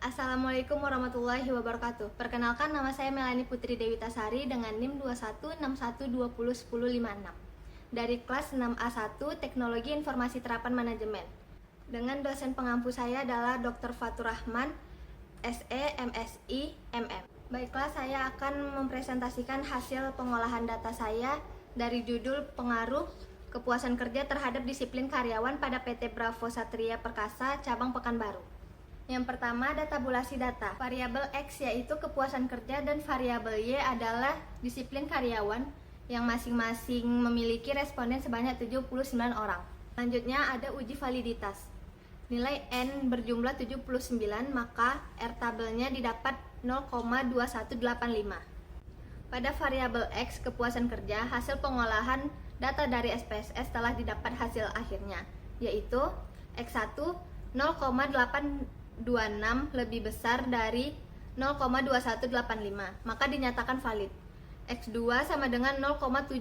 Assalamualaikum warahmatullahi wabarakatuh. Perkenalkan, nama saya Melani Putri Dewi Tasari dengan NIM 2161201056 dari kelas 6A1 Teknologi Informasi Terapan Manajemen. Dengan dosen pengampu saya adalah Dr. Fatur Rahman, SE, MSI, MM. Baiklah, saya akan mempresentasikan hasil pengolahan data saya dari judul Pengaruh Kepuasan Kerja Terhadap Disiplin Karyawan pada PT Bravo Satria Perkasa, Cabang Pekanbaru. Yang pertama, ada tabulasi data. Variabel X yaitu kepuasan kerja dan variabel Y adalah disiplin karyawan yang masing-masing memiliki responden sebanyak 79 orang. Selanjutnya ada uji validitas. Nilai N berjumlah 79, maka R tabelnya didapat 0,2185. Pada variabel X kepuasan kerja, hasil pengolahan data dari SPSS telah didapat hasil akhirnya, yaitu X1 0,826 lebih besar dari 0,2185, maka dinyatakan valid. X2 sama dengan 0,715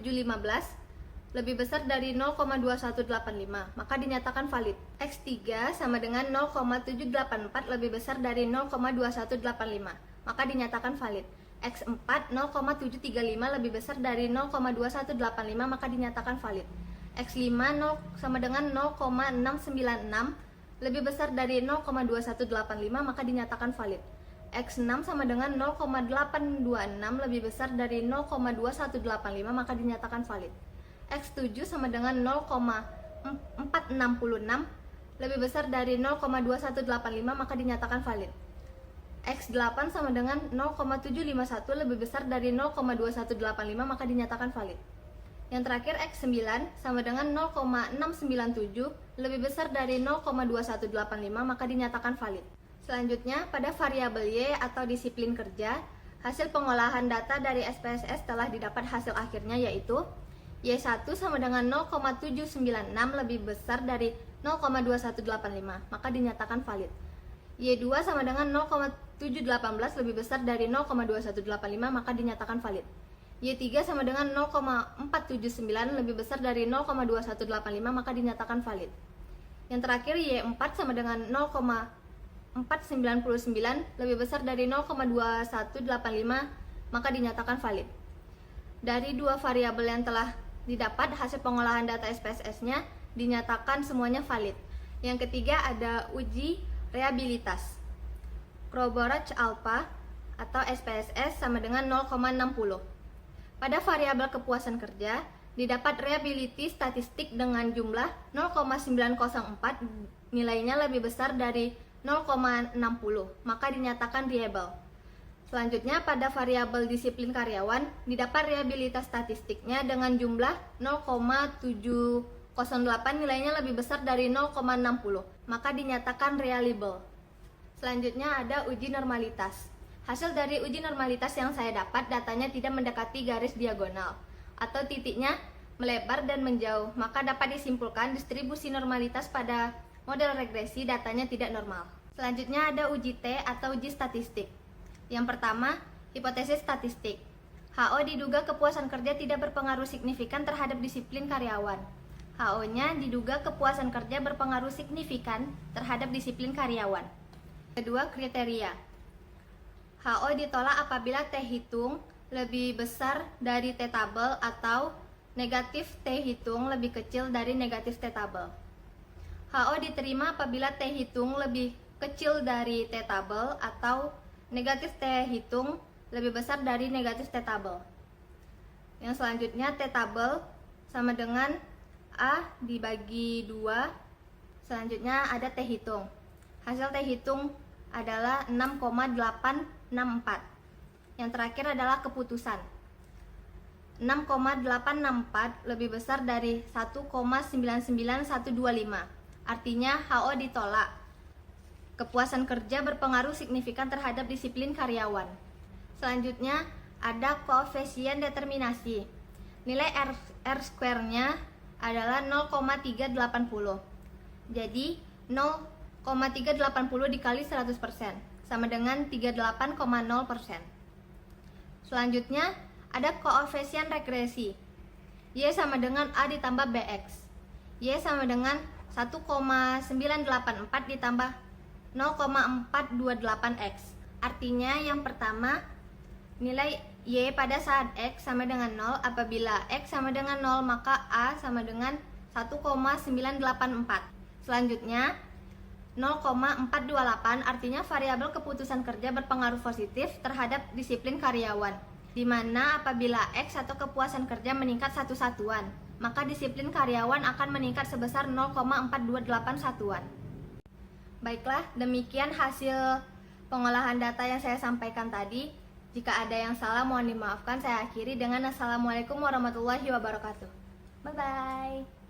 lebih besar dari 0,2185, maka dinyatakan valid. X3 sama dengan 0,784 lebih besar dari 0,2185, maka dinyatakan valid. X4 0,735 lebih besar dari 0,2185, maka dinyatakan valid. X5 sama dengan 0,696 lebih besar dari 0,2185, maka dinyatakan valid. X6 sama dengan 0,826 lebih besar dari 0,2185, maka dinyatakan valid. X7 sama dengan 0,466 lebih besar dari 0,2185, maka dinyatakan valid. X8 sama dengan 0,751 lebih besar dari 0,2185, maka dinyatakan valid. Yang terakhir X9 sama dengan 0,697 lebih besar dari 0,2185, maka dinyatakan valid. Selanjutnya, pada variabel Y atau disiplin kerja, hasil pengolahan data dari SPSS telah didapat hasil akhirnya, yaitu Y1 sama dengan 0,796 lebih besar dari 0,2185, maka dinyatakan valid. Y2 sama dengan 0,718 lebih besar dari 0,2185, maka dinyatakan valid. Y3 sama dengan 0,479 lebih besar dari 0,2185, maka dinyatakan valid. Yang terakhir Y4 sama dengan 0,499 lebih besar dari 0,2185, maka dinyatakan valid. Dari dua variabel yang telah didapat, hasil pengolahan data SPSS-nya dinyatakan semuanya valid. Yang ketiga ada uji reabilitas. Kroborach alpha atau SPSS sama dengan 0,60. Pada variabel kepuasan kerja, didapat reliability statistik dengan jumlah 0,904, nilainya lebih besar dari 0,60, maka dinyatakan reliable. Selanjutnya, pada variabel disiplin karyawan, didapat reliabilitas statistiknya dengan jumlah 0,708, nilainya lebih besar dari 0,60, maka dinyatakan reliable. Selanjutnya ada uji normalitas. Hasil dari uji normalitas yang saya dapat, datanya tidak mendekati garis diagonal atau titiknya melebar dan menjauh, maka dapat disimpulkan distribusi normalitas pada model regresi datanya tidak normal. Selanjutnya ada uji T atau uji statistik. Yang pertama, hipotesis statistik. HO diduga kepuasan kerja tidak berpengaruh signifikan terhadap disiplin karyawan. HO-nya diduga kepuasan kerja berpengaruh signifikan terhadap disiplin karyawan. Kedua, kriteria. HO ditolak apabila T hitung lebih besar dari T tabel atau negatif T hitung lebih kecil dari negatif T tabel. HO diterima apabila T hitung lebih kecil dari T tabel atau negatif T hitung lebih besar dari negatif T tabel. Yang selanjutnya T tabel sama dengan A dibagi 2. Selanjutnya ada T hitung. Hasil T hitung adalah 6,864. Yang terakhir adalah keputusan. 6,864 lebih besar dari 1,99125. Artinya HO ditolak. Kepuasan kerja berpengaruh signifikan terhadap disiplin karyawan. Selanjutnya ada koefisien determinasi. Nilai R square-nya adalah 0,380. Jadi 0,380 dikali 100% sama dengan 38,0%. Selanjutnya ada koefisien regresi. Y sama dengan A ditambah BX. Y sama dengan 1,984 ditambah 0,428x. Artinya yang pertama, nilai Y pada saat X sama dengan 0. Apabila X sama dengan 0, maka A sama dengan 1,984. Selanjutnya 0,428 artinya variabel keputusan kerja berpengaruh positif terhadap disiplin karyawan, di mana apabila X atau kepuasan kerja meningkat satu satuan, maka disiplin karyawan akan meningkat sebesar 0,428 satuan. Baiklah, demikian hasil pengolahan data yang saya sampaikan tadi. Jika ada yang salah mohon dimaafkan. Saya akhiri dengan Assalamualaikum warahmatullahi wabarakatuh. Bye-bye.